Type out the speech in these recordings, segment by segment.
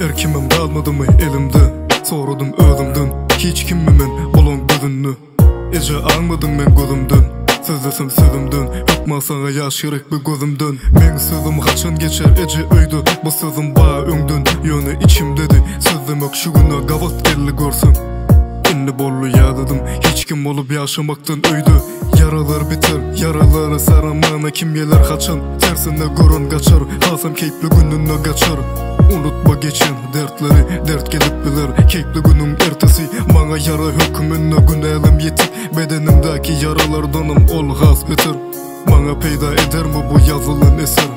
Erkimim kalmadı mı elimde? Soradım özümden, hiç kimmimin bulan gözünü. Ece almadım men gözümden, sözlesim sözümden. Hükma sana yaşırık bir gözümden. Men sözüm kaçın geçer ece öydü. Bu sözüm bağı öngdün, yönü içimdedi. Sözüm yok şu güne gavat gelli görsün. İnni bollu yağladım, hiç kim olup yaşamaktan öydü. Yaralar biter, yaraları saramana kim yeler kaçın. Tersine görün kaçar, hasam keyifli gününe kaçar. Unutma geçen dertleri, dert gelip bilir. Keyifli günün ertesi, bana yara hükmünne günelim yetip. Bedenimdeki yaralardanım ol has bitir. Bana peyda eder mi bu yazılan eser?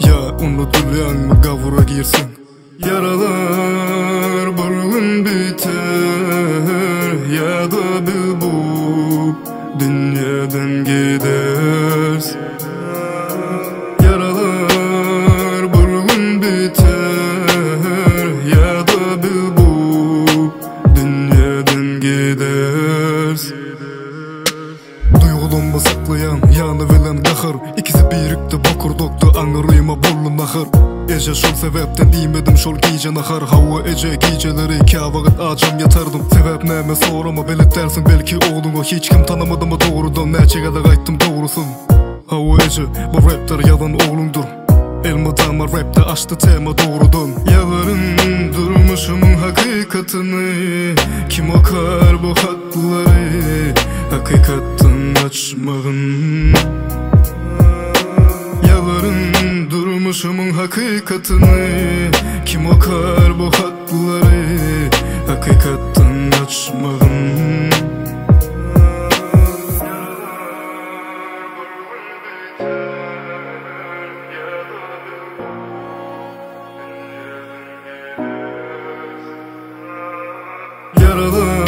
Ya unutulayan mı gavura girsin? Yaralar bir gün biter, ya da bil bu dünyadan gidersin. Yaralar bir gün biter, ya da bil bu dünyadan gidersin. Duygularımı saklayan, yanı veren kahır. İkisi birlikte bakurduktu, anırıyma bollu nahır. Ece şol sebepten diyemedim şol giyce nahar. Hava ece giyceleri iki vakit acam yatardım. Sebep neme sorama belit dersin, belki oğlunu hiç kim tanımadı mı doğrudan. Neçe kadar ayttım doğrusun. Hava ece bu rapler yalan oğlundur. Elma dama rapte açtı tema doğrudan. Yaların durmuşumun hakikatini, kim okar bu hatları hakikatten açmağın. Yaların durmuşumun hakikatini, kim okar bu hatları hakikatten açmağın. Yaralar